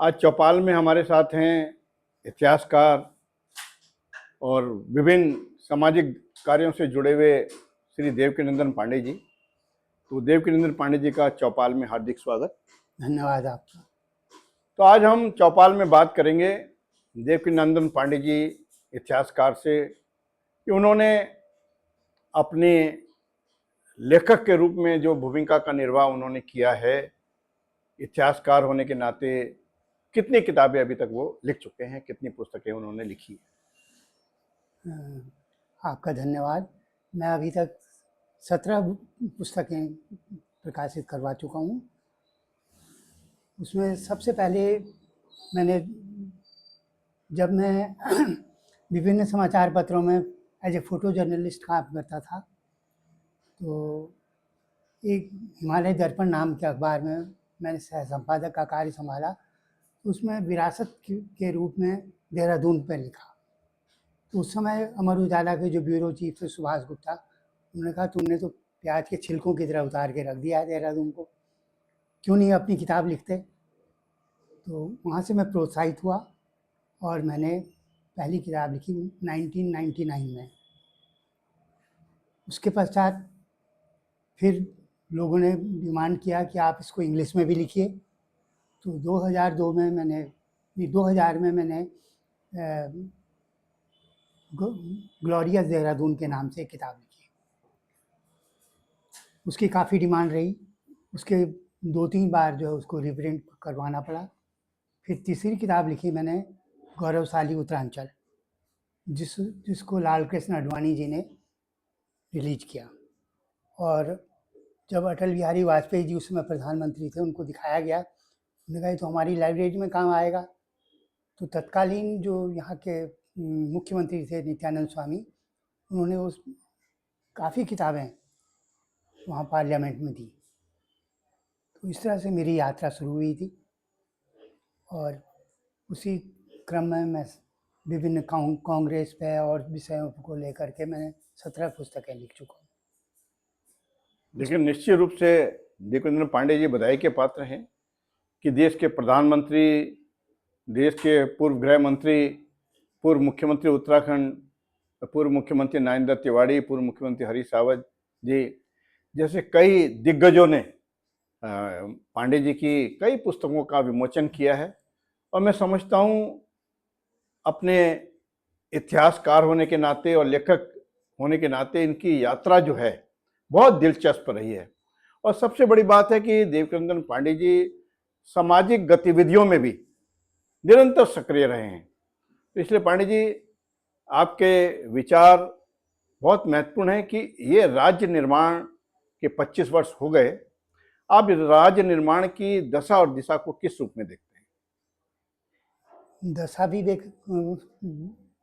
आज चौपाल में हमारे साथ हैं इतिहासकार और विभिन्न सामाजिक कार्यों से जुड़े हुए श्री देवकीनंदन पांडे जी। तो देवकीनंदन पांडे जी का चौपाल में हार्दिक स्वागत। धन्यवाद आपका। तो आज हम चौपाल में बात करेंगे देवकीनंदन पांडे जी इतिहासकार से कि उन्होंने अपने लेखक के रूप में जो भूमिका का निर्वाह उन्होंने किया है, इतिहासकार होने के नाते कितनी किताबें अभी तक वो लिख चुके हैं, कितनी पुस्तकें उन्होंने लिखी है। आपका धन्यवाद। मैं अभी तक 17 पुस्तकें प्रकाशित करवा चुका हूँ। उसमें सबसे पहले जब मैं विभिन्न समाचार पत्रों में एज ए फोटो जर्नलिस्ट काम करता था, तो एक हिमालय दर्पण नाम के अखबार में मैंने सह संपादक का कार्य संभाला। उसमें विरासत के रूप में देहरादून पर लिखा। तो उस समय अमर उजाला के जो ब्यूरो चीफ थे सुभाष गुप्ता, उन्होंने कहा तुमने तो प्याज के छिलकों की तरह उतार के रख दिया है देहरादून को, क्यों नहीं अपनी किताब लिखते। तो वहाँ से मैं प्रोत्साहित हुआ और मैंने पहली किताब लिखी 1999 में। उसके पश्चात फिर लोगों ने डिमांड किया कि आप इसको इंग्लिश में भी लिखिए। तो 2000 में मैंने ग्लोरियस देहरादून के नाम से एक किताब लिखी। उसकी काफ़ी डिमांड रही। उसके 2-3 बार जो है उसको रिप्रिंट करवाना पड़ा। फिर तीसरी किताब लिखी मैंने गौरवशाली उत्तरांचल, जिसको लाल कृष्ण आडवाणी जी ने रिलीज किया। और जब अटल बिहारी वाजपेयी जी उस समय प्रधानमंत्री थे, उनको दिखाया गया, उन्होंने कहा तो हमारी लाइब्रेरी में काम आएगा। तो तत्कालीन जो यहाँ के मुख्यमंत्री थे नित्यानंद स्वामी, उन्होंने उस काफ़ी किताबें वहाँ पार्लियामेंट में दी। तो इस तरह से मेरी यात्रा शुरू हुई थी और उसी क्रम में मैं विभिन्न कांग्रेस पे और विषयों को लेकर के मैंने 17 पुस्तकें लिख चुका हूँ। लेकिन निश्चित रूप से देवकीनंदन पांडे जी बधाई के पात्र हैं कि देश के प्रधानमंत्री, देश के पूर्व गृह मंत्री, पूर्व मुख्यमंत्री उत्तराखंड, पूर्व मुख्यमंत्री नरेंद्र तिवारी, पूर्व मुख्यमंत्री हरीश रावत जी जैसे कई दिग्गजों ने पांडे जी की कई पुस्तकों का विमोचन किया है। और मैं समझता हूँ अपने इतिहासकार होने के नाते और लेखक होने के नाते इनकी यात्रा जो है बहुत दिलचस्प रही है। और सबसे बड़ी बात है कि देवकीनंदन पांडे जी सामाजिक गतिविधियों में भी निरंतर सक्रिय रहे हैं। तो इसलिए पांडे जी, आपके विचार बहुत महत्वपूर्ण है कि ये राज्य निर्माण के 25 वर्ष हो गए, आप राज्य निर्माण की दशा और दिशा को किस रूप में देखते हैं? दशा भी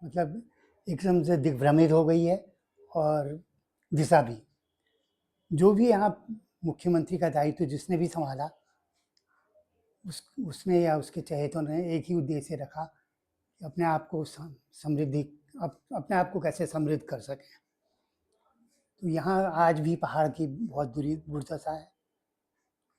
मतलब एकदम से दिग्भ्रमित हो गई है और दिशा भी। जो भी यहाँ मुख्यमंत्री का दायित्व जिसने भी संभाला, उसने या उसके चहेतों ने एक ही उद्देश्य रखा कि अपने आप को अपने आप को कैसे समृद्ध कर सकें। तो यहाँ आज भी पहाड़ की बहुत बुरी दुर्दशा है।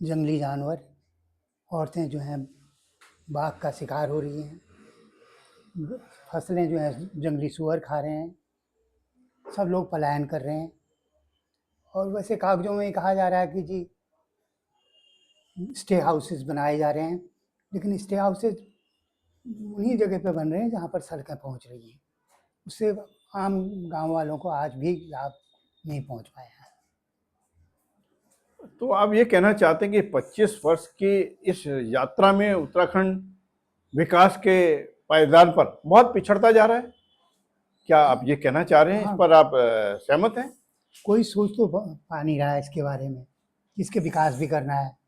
जंगली जानवर, औरतें जो हैं बाघ का शिकार हो रही हैं, फसलें जो हैं जंगली सुअर खा रहे हैं, सब लोग पलायन कर रहे हैं। और वैसे कागजों में कहा जा रहा है कि जी स्टे हाउसेस बनाए जा रहे हैं, लेकिन स्टे हाउसेस उन्हीं जगह पे बन रहे हैं जहाँ पर सड़कें पहुँच रही हैं। उससे आम गांव वालों को आज भी लाभ नहीं पहुँच पाया है। तो आप ये कहना चाहते हैं कि 25 वर्ष की इस यात्रा में उत्तराखंड विकास के पायदान पर बहुत पिछड़ता जा रहा है? क्या आप ये कहना चाह रहे हैं? इस पर आप सहमत हैं? कोई सोच तो पा नहीं रहा है इसके बारे में, इसके विकास भी करना है।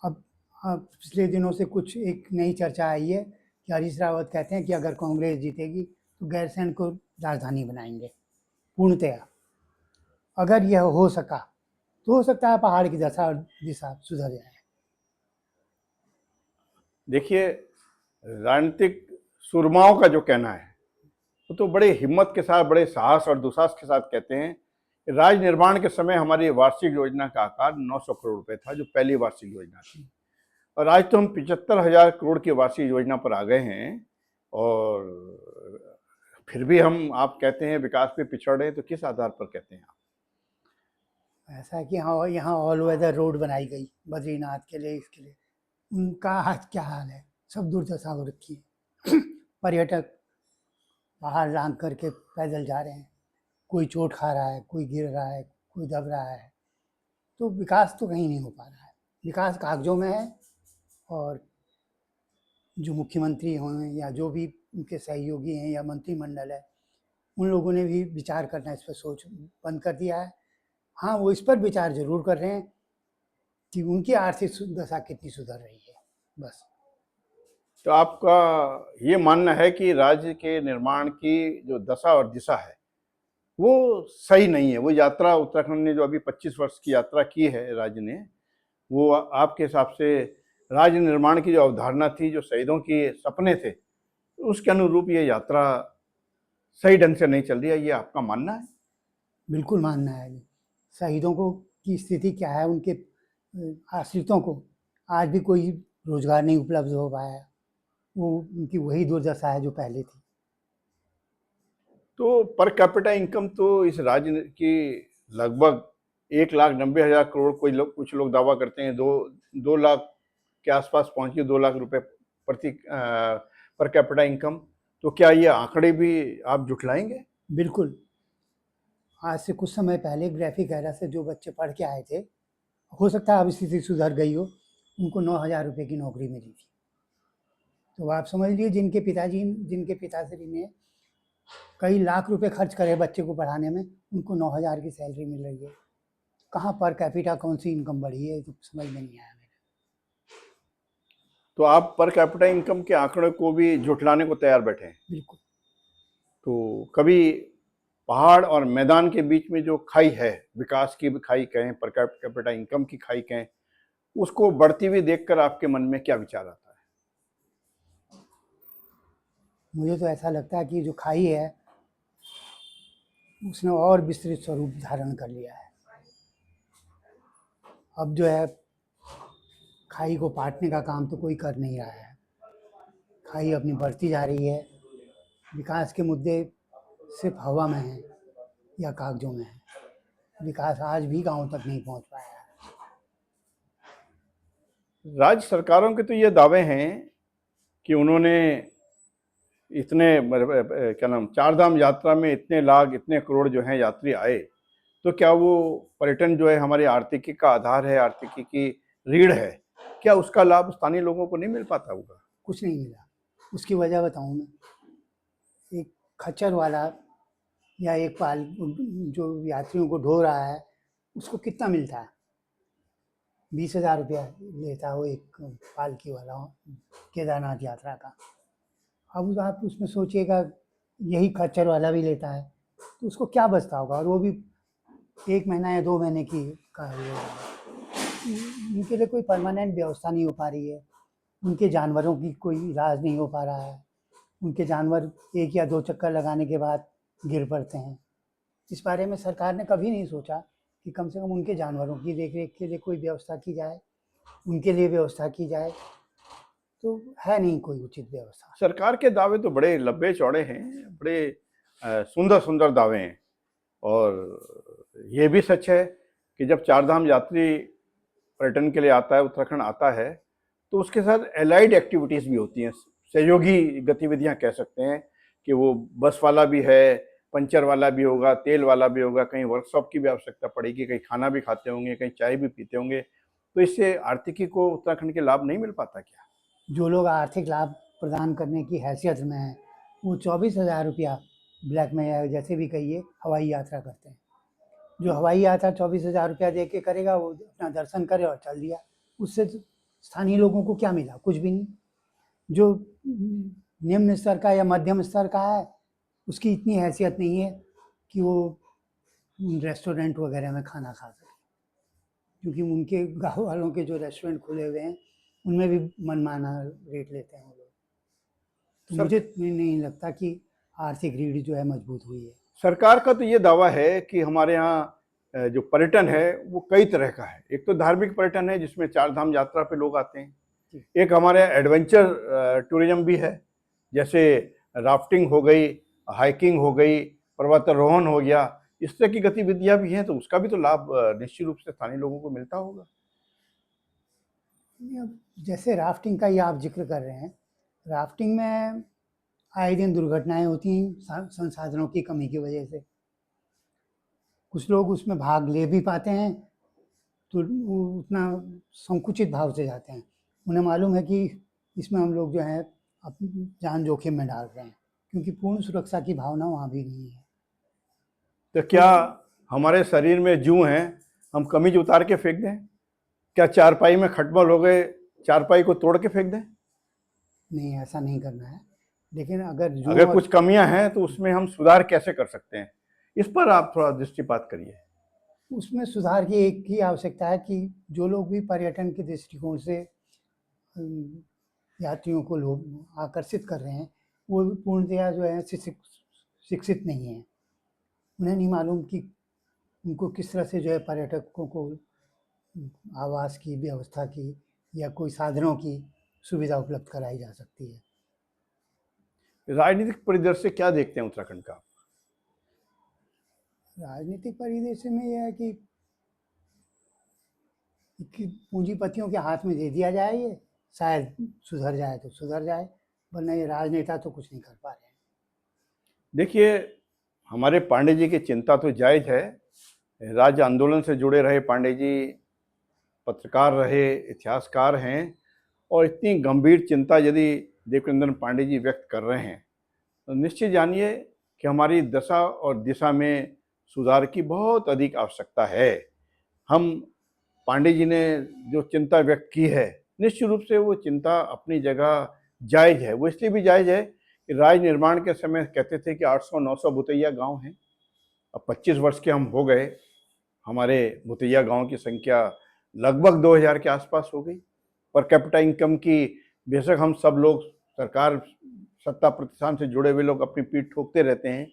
अब पिछले दिनों से कुछ एक नई चर्चा आई है कि हरीश रावत कहते हैं कि अगर कांग्रेस जीतेगी तो गैरसैंण को राजधानी बनाएंगे पूर्णतया। अगर यह हो सका तो हो सकता है पहाड़ की दशा और दिशा सुधर जाए। देखिए, राजनीतिक सुरमाओं का जो कहना है वो तो बड़े हिम्मत के साथ, बड़े साहस और दुसाहस के साथ कहते हैं कि राज्य निर्माण के समय हमारी वार्षिक योजना का आकार 900 करोड़ रुपए था, जो पहली वार्षिक योजना थी। और आज तो हम 75,000 करोड़ की वार्षिक योजना पर आ गए हैं, और फिर भी हम, आप कहते हैं विकास पे पिछड़ रहे हैं, तो किस आधार पर कहते हैं आप? ऐसा है कि यहाँ ऑल वेदर रोड बनाई गई बद्रीनाथ के लिए, इसके लिए उनका आज क्या हाल है, सब दुर्दशा हो रखी है। पर्यटक बाहर लांग करके पैदल जा रहे हैं, कोई चोट खा रहा है, कोई गिर रहा है, कोई दब रहा है। तो विकास तो कहीं नहीं हो पा रहा है, विकास कागजों में है। और जो मुख्यमंत्री हों या जो भी उनके सहयोगी हैं या मंत्रिमंडल है, उन लोगों ने भी विचार करना इस पर सोच बंद कर दिया है। हाँ, वो इस पर विचार जरूर कर रहे हैं कि उनकी आर्थिक दशा कितनी सुधर रही है, बस। तो आपका ये मानना है कि राज्य के निर्माण की जो दशा और दिशा है वो सही नहीं है? वो यात्रा उत्तराखंड ने जो अभी 25 वर्ष की यात्रा की है राज्य ने, वो आपके हिसाब से राज्य निर्माण की जो अवधारणा थी, जो शहीदों के सपने थे, उसके अनुरूप ये यात्रा सही ढंग से नहीं चल रही है, ये आपका मानना है? बिल्कुल मानना है। शहीदों को की स्थिति क्या है, उनके आश्रितों को आज भी कोई रोजगार नहीं उपलब्ध हो पाया। वो उनकी वही दुर्दशा है जो पहले थी। तो पर कैपिटा इनकम तो इस राज्य की लगभग 1,90,000 करोड़, कुछ लोग दावा करते हैं 2 लाख के आसपास पहुंची, 2 लाख रुपए प्रति पर कैपिटा इनकम। तो क्या ये आंकड़े भी आप जुटलाएंगे? बिल्कुल। आज से कुछ समय पहले ग्राफिक एरा से जो बच्चे पढ़ के आए थे, हो सकता है अब स्थिति सुधर गई हो, उनको 9,000 रुपये की नौकरी मिली थी। तो आप समझ लीजिए जिनके पिताश्री ने कई लाख रुपए खर्च करे बच्चे को पढ़ाने में, उनको 9,000 की सैलरी मिल रही है। कहाँ पर कैपिटा कौन सी इनकम बढ़ी है, तो समझ में नहीं आया मेरे। तो आप पर कैपिटा इनकम के आंकड़े को भी जुटलाने को तैयार बैठे हैं? बिल्कुल। तो कभी पहाड़ और मैदान के बीच में जो खाई है, विकास की भी खाई कहें, पर कैपिटा इनकम की खाई कहें, उसको बढ़ती हुई देखकर आपके मन में क्या विचार आता है? मुझे तो ऐसा लगता है कि जो खाई है उसने और विस्तृत स्वरूप धारण कर लिया है। अब जो है खाई को पाटने का काम तो कोई कर नहीं रहा है। खाई अपनी बढ़ती जा रही है। विकास के मुद्दे सिर्फ हवा में हैं या कागजों में हैं। विकास आज भी गांव तक नहीं पहुंच पाया है। राज्य सरकारों के तो ये दावे हैं कि उन्होंने इतने क्या नाम, चारधाम यात्रा में इतने लाख, इतने करोड़ जो हैं यात्री आए, तो क्या वो पर्यटन जो है हमारी आर्थिकी का आधार है, आर्थिकी की रीढ़ है, क्या उसका लाभ स्थानीय लोगों को नहीं मिल पाता होगा? कुछ नहीं मिला। उसकी वजह बताऊं मैं। एक खच्चर वाला या एक पाल जो यात्रियों को ढो रहा है, उसको कितना मिलता है? 20,000 रुपया लेता है वो एक पालकी वाला केदारनाथ यात्रा का। अब आप उसमें सोचिएगा, यही खच्चर वाला भी लेता है तो उसको क्या बचता होगा? और वो भी 1 महीना या 2 महीने की का उनके लिए कोई परमानेंट व्यवस्था नहीं हो पा रही है। उनके जानवरों की कोई इलाज नहीं हो पा रहा है। उनके जानवर 1 या 2 चक्कर लगाने के बाद गिर पड़ते हैं। इस बारे में सरकार ने कभी नहीं सोचा कि कम से कम उनके जानवरों की देखरेख के लिए कोई व्यवस्था की जाए, उनके लिए व्यवस्था की जाए। तो है नहीं कोई उचित व्यवस्था। सरकार के दावे तो बड़े लंबे चौड़े हैं, बड़े सुंदर सुंदर दावे हैं, और ये भी सच है कि जब चारधाम यात्री पर्यटन के लिए आता है, उत्तराखंड आता है, तो उसके साथ एलाइड एक्टिविटीज़ भी होती हैं, सहयोगी गतिविधियां कह सकते हैं, कि वो बस वाला भी है, पंचर वाला भी होगा, तेल वाला भी होगा, कहीं वर्कशॉप की भी आवश्यकता पड़ेगी, कहीं खाना भी खाते होंगे, कहीं चाय भी पीते होंगे। तो इससे आर्थिकी को उत्तराखंड के लाभ नहीं मिल पाता क्या? जो लोग आर्थिक लाभ प्रदान करने की हैसियत में हैं, वो 24,000 रुपया ब्लैक में या जैसे भी कहिए हवाई यात्रा करते हैं। जो हवाई यात्रा 24,000 रुपया दे के करेगा, वो अपना दर्शन करे और चल दिया। उससे स्थानीय लोगों को क्या मिला? कुछ भी नहीं। जो निम्न स्तर का या मध्यम स्तर का है, उसकी इतनी हैसियत नहीं है कि वो रेस्टोरेंट वगैरह में खाना खा सके, क्योंकि उनके गाँव वालों के जो रेस्टोरेंट खुले हुए हैं उनमें भी मनमाना रेट लेते हैं वो लोग। तो मुझे नहीं लगता कि आर्थिक रीढ़ जो है मजबूत हुई है। सरकार का तो ये दावा है कि हमारे यहाँ जो पर्यटन है वो कई तरह का है। एक तो धार्मिक पर्यटन है, जिसमें चारधाम यात्रा पे लोग आते हैं। जी। एक हमारे एडवेंचर टूरिज्म भी है, जैसे राफ्टिंग हो गई, हाइकिंग हो गई, पर्वतारोहण हो गया, इस तरह की गतिविधियां भी हैं, तो उसका भी तो लाभ निश्चित रूप से स्थानीय लोगों को मिलता होगा। अब जैसे राफ्टिंग का ही आप जिक्र कर रहे हैं, राफ्टिंग में आए दिन दुर्घटनाएं होती हैं संसाधनों की कमी की वजह से। कुछ लोग उसमें भाग ले भी पाते हैं तो वो उतना संकुचित भाव से जाते हैं, उन्हें मालूम है कि इसमें हम लोग जो है अपनी जान जोखिम में डाल रहे हैं, क्योंकि पूर्ण सुरक्षा की भावना वहाँ भी नहीं है। तो क्या हमारे शरीर में जूं हैं, हम कमीज उतार के फेंक दें? क्या चारपाई में खटमल हो गए, चारपाई को तोड़ के फेंक दें? नहीं, ऐसा नहीं करना है। लेकिन अगर जूं अगर और कुछ कमियां हैं तो उसमें हम सुधार कैसे कर सकते हैं, इस पर आप थोड़ा दृष्टिपात करिए। उसमें सुधार की एक ही आवश्यकता है कि जो लोग भी पर्यटन के दृष्टिकोण से यात्रियों को लोग आकर्षित कर रहे हैं, वो पूर्णतया जो है शिक्षित नहीं है। उन्हें नहीं मालूम कि उनको किस तरह से जो है पर्यटकों को आवास की व्यवस्था की या कोई साधनों की सुविधा उपलब्ध कराई जा सकती है। राजनीतिक परिदृश्य क्या देखते हैं उत्तराखंड का? राजनीतिक परिदृश्य में यह है कि पूंजीपतियों के हाथ में दे दिया जाए, ये शायद सुधर जाए तो सुधर जाए, वरना ये राजनेता तो कुछ नहीं कर पा रहे हैं। देखिए, हमारे पांडे जी की चिंता तो जायज है। राज्य आंदोलन से जुड़े रहे पांडे जी, पत्रकार रहे, इतिहासकार हैं, और इतनी गंभीर चिंता यदि देवकिंदन पांडे जी व्यक्त कर रहे हैं तो निश्चित जानिए कि हमारी दशा और दिशा में सुधार की बहुत अधिक आवश्यकता है। हम पांडे जी ने जो चिंता व्यक्त की है, निश्चित रूप से वो चिंता अपनी जगह जायज है। वो इसलिए भी जायज है कि राज्य निर्माण के समय कहते थे कि 800-900 भूतैया गांव हैं। अब 25 वर्ष के हम हो गए, हमारे भूतैया गांव की संख्या लगभग 2000 के आसपास हो गई। पर कैपिटा इनकम की बेशक हम सब लोग सरकार सत्ता प्रतिष्ठान से जुड़े हुए लोग अपनी पीठ ठोकते रहते हैं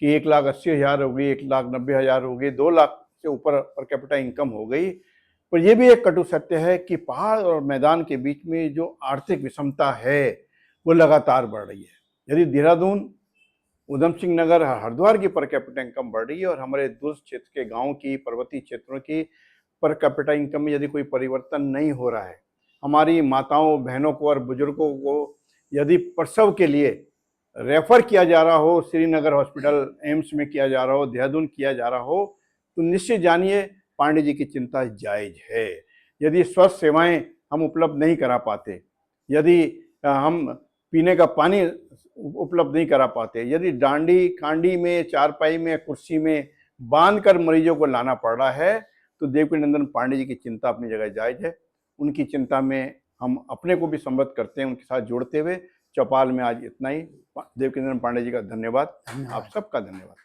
कि 1,80,000 हो गई, 1,90,000 हो गई, 2 लाख से ऊपर पर कैपिटा इनकम हो गई। पर यह भी एक कटु सत्य है कि पहाड़ और मैदान के बीच में जो आर्थिक विषमता है वो लगातार बढ़ रही है। यदि देहरादून, उधम सिंह नगर, हरिद्वार की पर कैपिटा इनकम बढ़ रही है और हमारे दूर क्षेत्र के गांव की, पर्वतीय क्षेत्रों की पर कैपिटा इनकम में यदि कोई परिवर्तन नहीं हो रहा है, हमारी माताओं, बहनों को और बुजुर्गों को यदि प्रसव के लिए रेफर किया जा रहा हो, श्रीनगर हॉस्पिटल, एम्स में किया जा रहा हो, देहरादून किया जा रहा हो, तो निश्चित जानिए पांडे जी की चिंता जायज है। यदि स्वास्थ्य सेवाएं हम उपलब्ध नहीं करा पाते, यदि हम पीने का पानी उपलब्ध नहीं करा पाते, यदि डांडी कांडी में, चारपाई में, कुर्सी में बांध कर मरीजों को लाना पड़ रहा है, तो देवकीनंदन पांडे जी की चिंता अपनी जगह जायज है। उनकी चिंता में हम अपने को भी सम्मत करते हैं, उनके साथ जोड़ते हुए। चौपाल में आज इतना ही। देवकीनंदन पांडे जी का धन्यवाद। आप सबका धन्यवाद।